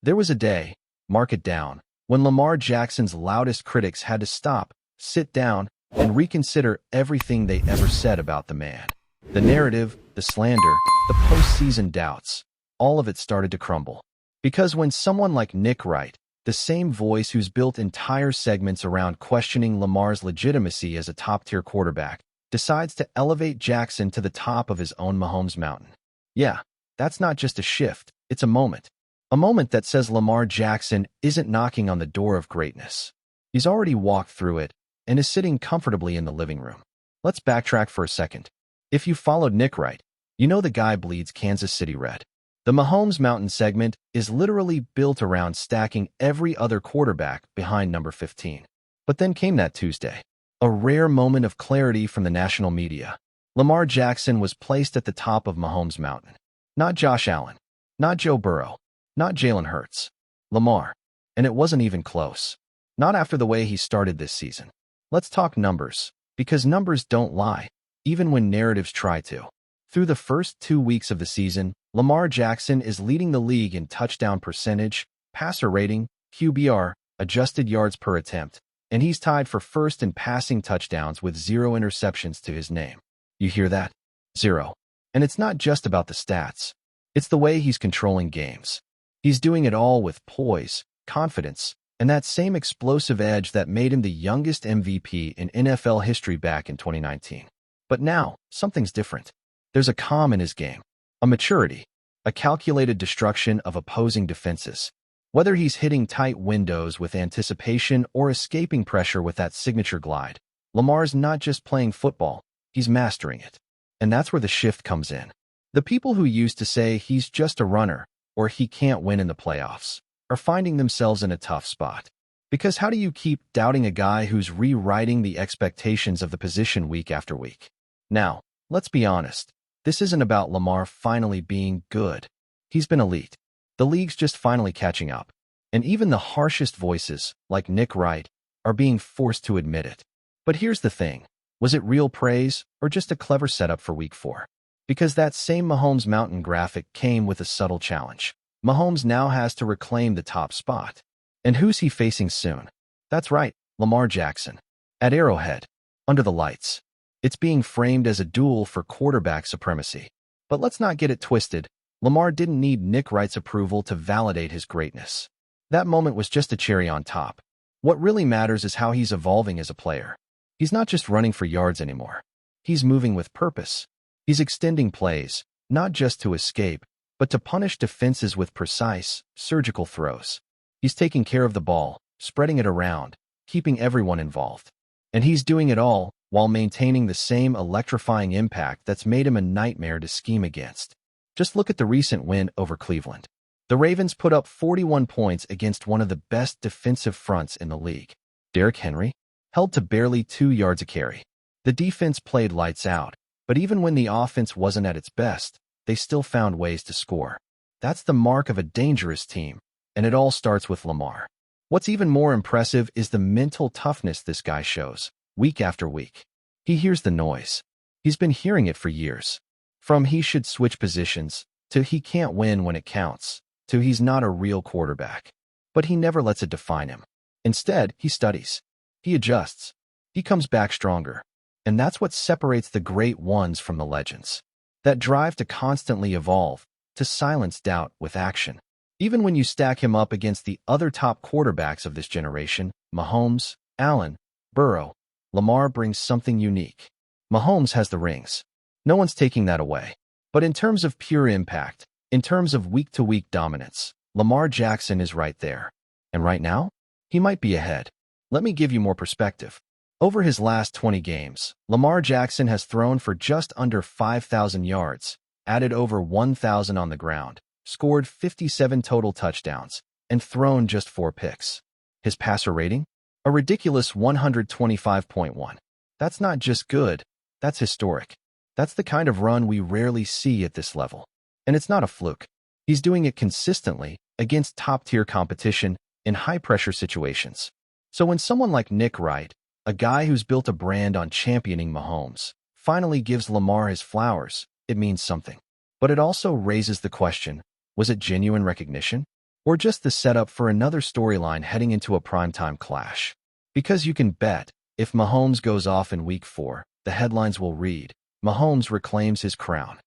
There was a day, mark it down, when Lamar Jackson's loudest critics had to stop, sit down, and reconsider everything they ever said about the man. The narrative, the slander, the postseason doubts, all of it started to crumble. Because when someone like Nick Wright, the same voice who's built entire segments around questioning Lamar's legitimacy as a top-tier quarterback, decides to elevate Jackson to the top of his own Mahomes mountain. Yeah, that's not just a shift, it's a moment. A moment that says Lamar Jackson isn't knocking on the door of greatness. He's already walked through it and is sitting comfortably in the living room. Let's backtrack for a second. If you followed Nick Wright, you know the guy bleeds Kansas City red. The Mahomes Mountain segment is literally built around stacking every other quarterback behind number 15. But then came that Tuesday. A rare moment of clarity from the national media. Lamar Jackson was placed at the top of Mahomes Mountain. Not Josh Allen. Not Joe Burrow. Not Jalen Hurts. Lamar. And it wasn't even close. Not after the way he started this season. Let's talk numbers, because numbers don't lie, even when narratives try to. Through the first 2 weeks of the season, Lamar Jackson is leading the league in touchdown percentage, passer rating, QBR, adjusted yards per attempt, and he's tied for first in passing touchdowns with 0 interceptions to his name. You hear that? 0. And it's not just about the stats. It's the way he's controlling games. He's doing it all with poise, confidence, and that same explosive edge that made him the youngest MVP in NFL history back in 2019. But now, something's different. There's a calm in his game, a maturity, a calculated destruction of opposing defenses. Whether he's hitting tight windows with anticipation or escaping pressure with that signature glide, Lamar's not just playing football, he's mastering it. And that's where the shift comes in. The people who used to say he's just a runner or he can't win in the playoffs are finding themselves in a tough spot. Because how do you keep doubting a guy who's rewriting the expectations of the position week after week? Now, let's be honest. This isn't about Lamar finally being good. He's been elite. The league's just finally catching up. And even the harshest voices, like Nick Wright, are being forced to admit it. But here's the thing. Was it real praise or just a clever setup for Week 4? Because that same Mahomes Mountain graphic came with a subtle challenge. Mahomes now has to reclaim the top spot. And who's he facing soon? That's right, Lamar Jackson. At Arrowhead, under the lights. It's being framed as a duel for quarterback supremacy. But let's not get it twisted. Lamar didn't need Nick Wright's approval to validate his greatness. That moment was just a cherry on top. What really matters is how he's evolving as a player. He's not just running for yards anymore. He's moving with purpose. He's extending plays, not just to escape, but to punish defenses with precise, surgical throws. He's taking care of the ball, spreading it around, keeping everyone involved. And he's doing it all while maintaining the same electrifying impact that's made him a nightmare to scheme against. Just look at the recent win over Cleveland. The Ravens put up 41 points against one of the best defensive fronts in the league. Derrick Henry held to barely 2 yards a carry. The defense played lights out, but even when the offense wasn't at its best, they still found ways to score. That's the mark of a dangerous team, and it all starts with Lamar. What's even more impressive is the mental toughness this guy shows, week after week. He hears the noise. He's been hearing it for years. From he should switch positions, to he can't win when it counts, to he's not a real quarterback. But he never lets it define him. Instead, he studies. He adjusts. He comes back stronger. And that's what separates the great ones from the legends. That drive to constantly evolve, to silence doubt with action. Even when you stack him up against the other top quarterbacks of this generation, Mahomes, Allen, Burrow, Lamar brings something unique. Mahomes has the rings. No one's taking that away. But in terms of pure impact, in terms of week-to-week dominance, Lamar Jackson is right there. And right now, he might be ahead. Let me give you more perspective. Over his last 20 games, Lamar Jackson has thrown for just under 5,000 yards, added over 1,000 on the ground, scored 57 total touchdowns, and thrown just 4 picks. His passer rating? A ridiculous 125.1. That's not just good, that's historic. That's the kind of run we rarely see at this level. And it's not a fluke. He's doing it consistently against top-tier competition in high-pressure situations. So when someone like Nick Wright, a guy who's built a brand on championing Mahomes, finally gives Lamar his flowers, it means something. But it also raises the question, was it genuine recognition? or just the setup for another storyline heading into a primetime clash. Because you can bet, if Mahomes goes off in Week 4, the headlines will read, "Mahomes reclaims his crown."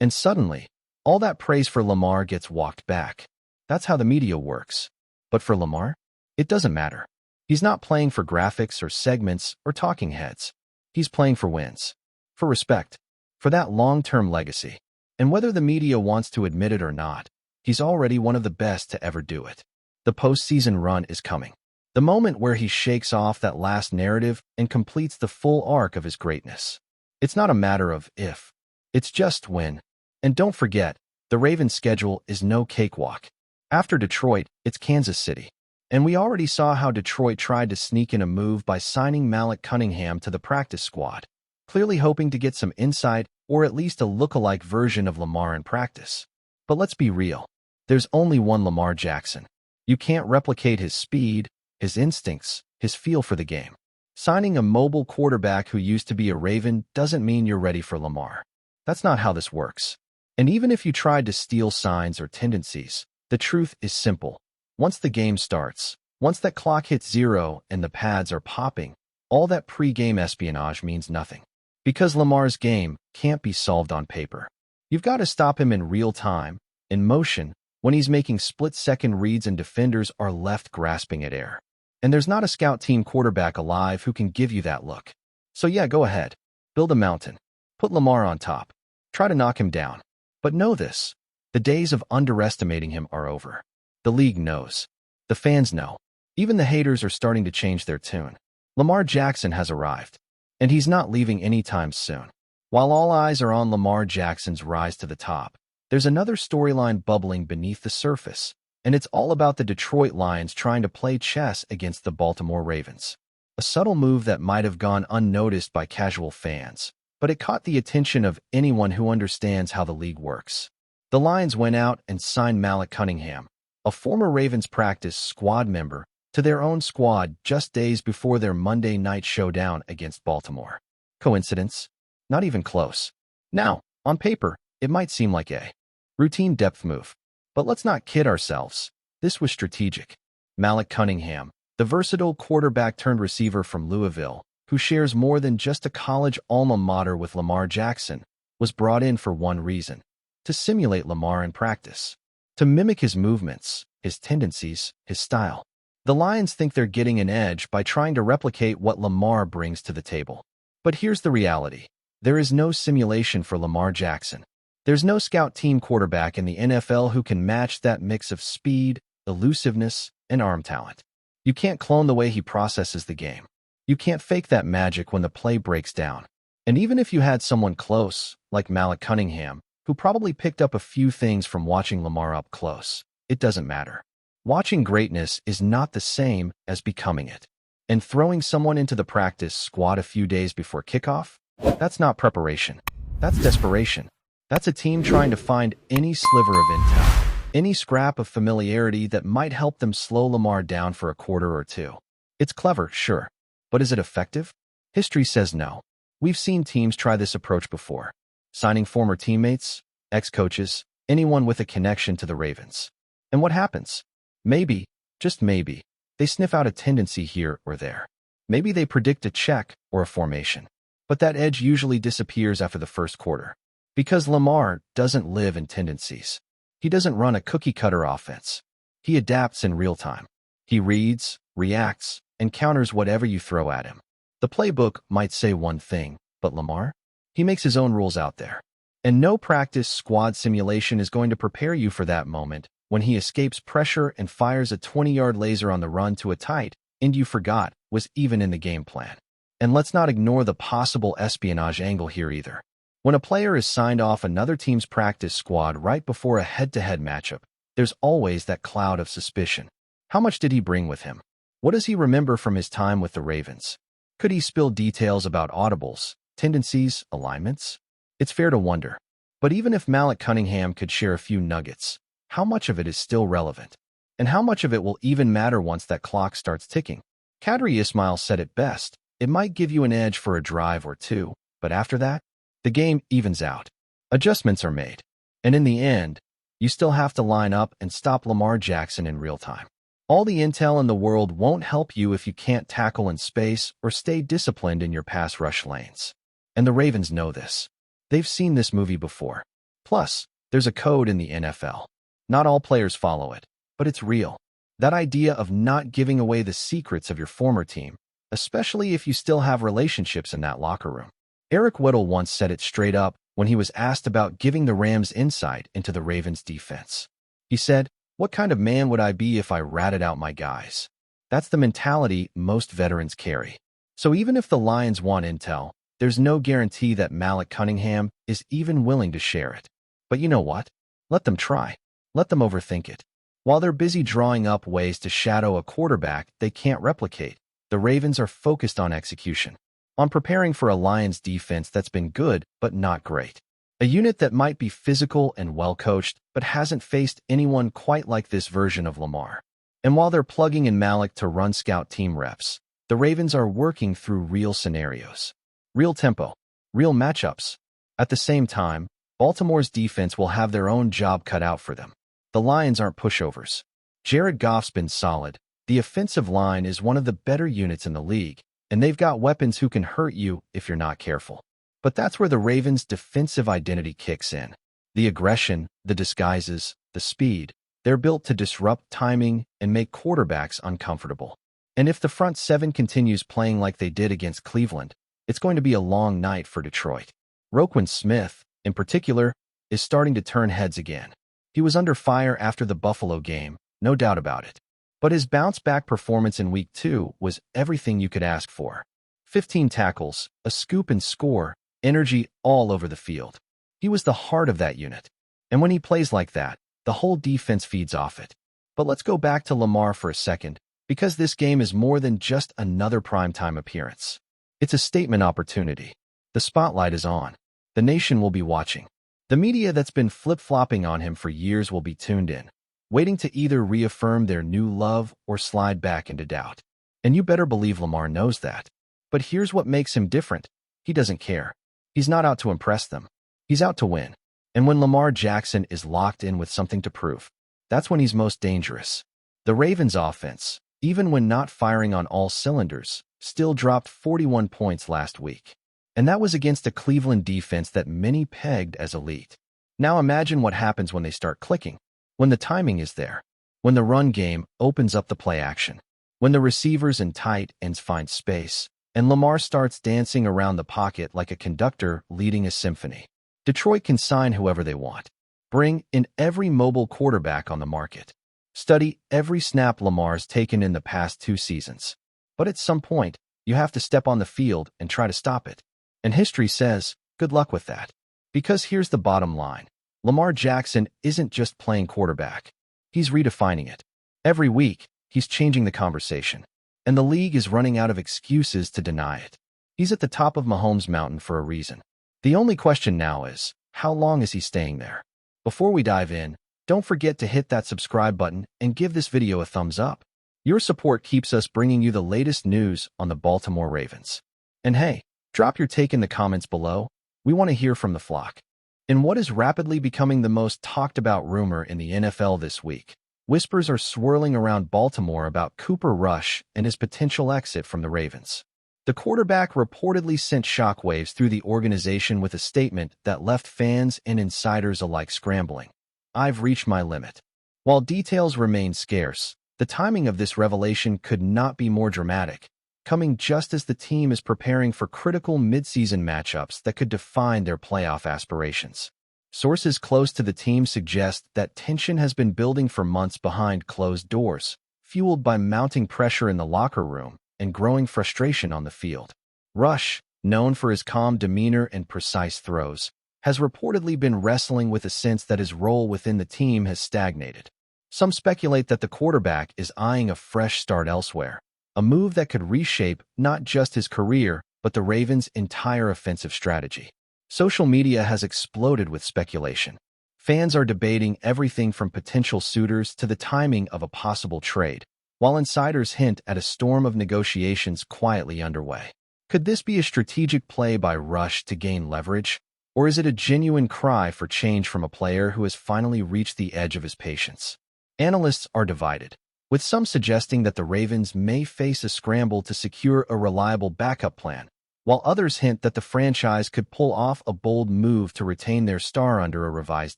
And suddenly, all that praise for Lamar gets walked back. That's how the media works. But for Lamar, it doesn't matter. He's not playing for graphics or segments or talking heads. He's playing for wins, for respect, for that long-term legacy. And whether the media wants to admit it or not, he's already one of the best to ever do it. The postseason run is coming. The moment where he shakes off that last narrative and completes the full arc of his greatness. It's not a matter of if, it's just when. And don't forget, the Ravens' schedule is no cakewalk. After Detroit, it's Kansas City. And we already saw how Detroit tried to sneak in a move by signing Malik Cunningham to the practice squad, clearly hoping to get some insight or at least a look-alike version of Lamar in practice. But let's be real. There's only one Lamar Jackson. You can't replicate his speed, his instincts, his feel for the game. Signing a mobile quarterback who used to be a Raven doesn't mean you're ready for Lamar. That's not how this works. And even if you tried to steal signs or tendencies, the truth is simple. Once the game starts, once that clock hits 0 and the pads are popping, all that pre-game espionage means nothing. Because Lamar's game can't be solved on paper. You've got to stop him in real time, in motion, when he's making split-second reads and defenders are left grasping at air. And there's not a scout team quarterback alive who can give you that look. So yeah, go ahead. Build a mountain. Put Lamar on top. Try to knock him down. But know this. The days of underestimating him are over. The league knows. The fans know. Even the haters are starting to change their tune. Lamar Jackson has arrived. And he's not leaving anytime soon. While all eyes are on Lamar Jackson's rise to the top, there's another storyline bubbling beneath the surface. And it's all about the Detroit Lions trying to play chess against the Baltimore Ravens. A subtle move that might have gone unnoticed by casual fans, but it caught the attention of anyone who understands how the league works. The Lions went out and signed Malik Cunningham, a former Ravens practice squad member, to their own squad just days before their Monday night showdown against Baltimore. Coincidence? Not even close. Now, on paper, it might seem like a routine depth move. But let's not kid ourselves. This was strategic. Malik Cunningham, the versatile quarterback-turned-receiver from Louisville, who shares more than just a college alma mater with Lamar Jackson, was brought in for one reason: to simulate Lamar in practice, to mimic his movements, his tendencies, his style. The Lions think they're getting an edge by trying to replicate what Lamar brings to the table. But here's the reality. There is no simulation for Lamar Jackson. There's no scout team quarterback in the NFL who can match that mix of speed, elusiveness, and arm talent. You can't clone the way he processes the game. You can't fake that magic when the play breaks down. And even if you had someone close, like Malik Cunningham, who probably picked up a few things from watching Lamar up close, it doesn't matter. Watching greatness is not the same as becoming it. And throwing someone into the practice squad a few days before kickoff? That's not preparation. That's desperation. That's a team trying to find any sliver of intel, any scrap of familiarity that might help them slow Lamar down for a quarter or two. It's clever, sure. But is it effective? History says no. We've seen teams try this approach before, signing former teammates, ex-coaches, anyone with a connection to the Ravens. And what happens? Maybe, just maybe, they sniff out a tendency here or there. Maybe they predict a check or a formation. But that edge usually disappears after the first quarter. Because Lamar doesn't live in tendencies. He doesn't run a cookie-cutter offense. He adapts in real time. He reads, reacts, and counters whatever you throw at him. The playbook might say one thing, but Lamar? He makes his own rules out there. And no practice squad simulation is going to prepare you for that moment when he escapes pressure and fires a 20-yard laser on the run to a tight end you forgot was even in the game plan. And let's not ignore the possible espionage angle here either. When a player is signed off another team's practice squad right before a head-to-head matchup, there's always that cloud of suspicion. How much did he bring with him? What does he remember from his time with the Ravens? Could he spill details about audibles, tendencies, alignments? It's fair to wonder. But even if Malik Cunningham could share a few nuggets, how much of it is still relevant? And how much of it will even matter once that clock starts ticking? Qadri Ismail said it best. It might give you an edge for a drive or two, but after that, the game evens out. Adjustments are made. And in the end, You still have to line up and stop Lamar Jackson in real time. All the intel in the world won't help you if you can't tackle in space or stay disciplined in your pass rush lanes. And the Ravens know this. They've seen this movie before. Plus, there's a code in the NFL. Not all players follow it, but it's real. That idea of not giving away the secrets of your former team, especially if you still have relationships in that locker room. Eric Weddle once said it straight up when he was asked about giving the Rams insight into the Ravens' defense. He said, "What kind of man would I be if I ratted out my guys?" That's the mentality most veterans carry. So even if the Lions want intel, there's no guarantee that Malik Cunningham is even willing to share it. But you know what? Let them try. Let them overthink it. While they're busy drawing up ways to shadow a quarterback they can't replicate, the Ravens are focused on execution, on preparing for a Lions defense that's been good but not great. A unit that might be physical and well-coached, but hasn't faced anyone quite like this version of Lamar. And while they're plugging in Malik to run scout team reps, the Ravens are working through real scenarios, real tempo, real matchups. At the same time, Baltimore's defense will have their own job cut out for them. The Lions aren't pushovers. Jared Goff's been solid. The offensive line is one of the better units in the league, and they've got weapons who can hurt you if you're not careful. But that's where the Ravens' defensive identity kicks in. The aggression, the disguises, the speed. They're built to disrupt timing and make quarterbacks uncomfortable. And if the front seven continues playing like they did against Cleveland, it's going to be a long night for Detroit. Roquan Smith, in particular, is starting to turn heads again. He was under fire after the Buffalo game, no doubt about it. But his bounce-back performance in Week 2 was everything you could ask for. 15 tackles, a scoop and score, energy all over the field. He was the heart of that unit. And when he plays like that, the whole defense feeds off it. But let's go back to Lamar for a second, because this game is more than just another primetime appearance. It's a statement opportunity. The spotlight is on. The nation will be watching. The media that's been flip-flopping on him for years will be tuned in, waiting to either reaffirm their new love or slide back into doubt. And you better believe Lamar knows that. But here's what makes him different. He doesn't care. He's not out to impress them. He's out to win. And when Lamar Jackson is locked in with something to prove, that's when he's most dangerous. The Ravens' offense, even when not firing on all cylinders, still dropped 41 points last week. And that was against a Cleveland defense that many pegged as elite. Now imagine what happens when they start clicking. When the timing is there. When the run game opens up the play action. When the receivers and tight ends find space. And Lamar starts dancing around the pocket like a conductor leading a symphony. Detroit can sign whoever they want. Bring in every mobile quarterback on the market. Study every snap Lamar's taken in the past 2 seasons. But at some point, you have to step on the field and try to stop it. And history says, good luck with that. Because here's the bottom line. Lamar Jackson isn't just playing quarterback. He's redefining it. Every week, he's changing the conversation. And the league is running out of excuses to deny it. He's at the top of Mahomes' mountain for a reason. The only question now is, how long is he staying there? Before we dive in, don't forget to hit that subscribe button and give this video a thumbs up. Your support keeps us bringing you the latest news on the Baltimore Ravens. And hey, drop your take in the comments below. We want to hear from the flock. In what is rapidly becoming the most talked about rumor in the NFL this week, whispers are swirling around Baltimore about Cooper Rush and his potential exit from the Ravens. The quarterback reportedly sent shockwaves through the organization with a statement that left fans and insiders alike scrambling. "I've reached my limit." While details remain scarce, the timing of this revelation could not be more dramatic, coming just as the team is preparing for critical midseason matchups that could define their playoff aspirations. Sources close to the team suggest that tension has been building for months behind closed doors, fueled by mounting pressure in the locker room and growing frustration on the field. Rush, known for his calm demeanor and precise throws, has reportedly been wrestling with a sense that his role within the team has stagnated. Some speculate that the quarterback is eyeing a fresh start elsewhere, a move that could reshape not just his career, but the Ravens' entire offensive strategy. Social media has exploded with speculation. Fans are debating everything from potential suitors to the timing of a possible trade, while insiders hint at a storm of negotiations quietly underway. Could this be a strategic play by Rush to gain leverage? Or is it a genuine cry for change from a player who has finally reached the edge of his patience? Analysts are divided, with some suggesting that the Ravens may face a scramble to secure a reliable backup plan, while others hint that the franchise could pull off a bold move to retain their star under a revised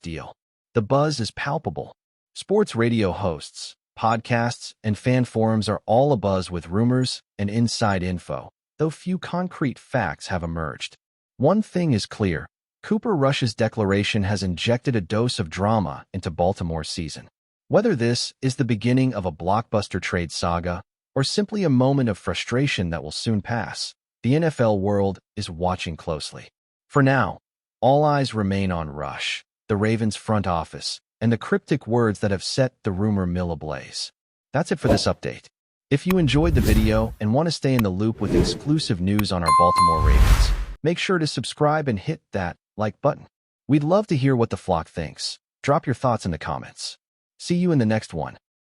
deal. The buzz is palpable. Sports radio hosts, podcasts, and fan forums are all abuzz with rumors and inside info, though few concrete facts have emerged. One thing is clear: Cooper Rush's declaration has injected a dose of drama into Baltimore's season. Whether this is the beginning of a blockbuster trade saga or simply a moment of frustration that will soon pass, the NFL world is watching closely. For now, all eyes remain on Rush, the Ravens front office, and the cryptic words that have set the rumor mill ablaze. That's it for this update. If you enjoyed the video and want to stay in the loop with exclusive news on our Baltimore Ravens, make sure to subscribe and hit that like button. We'd love to hear what the flock thinks. Drop your thoughts in the comments. See you in the next one.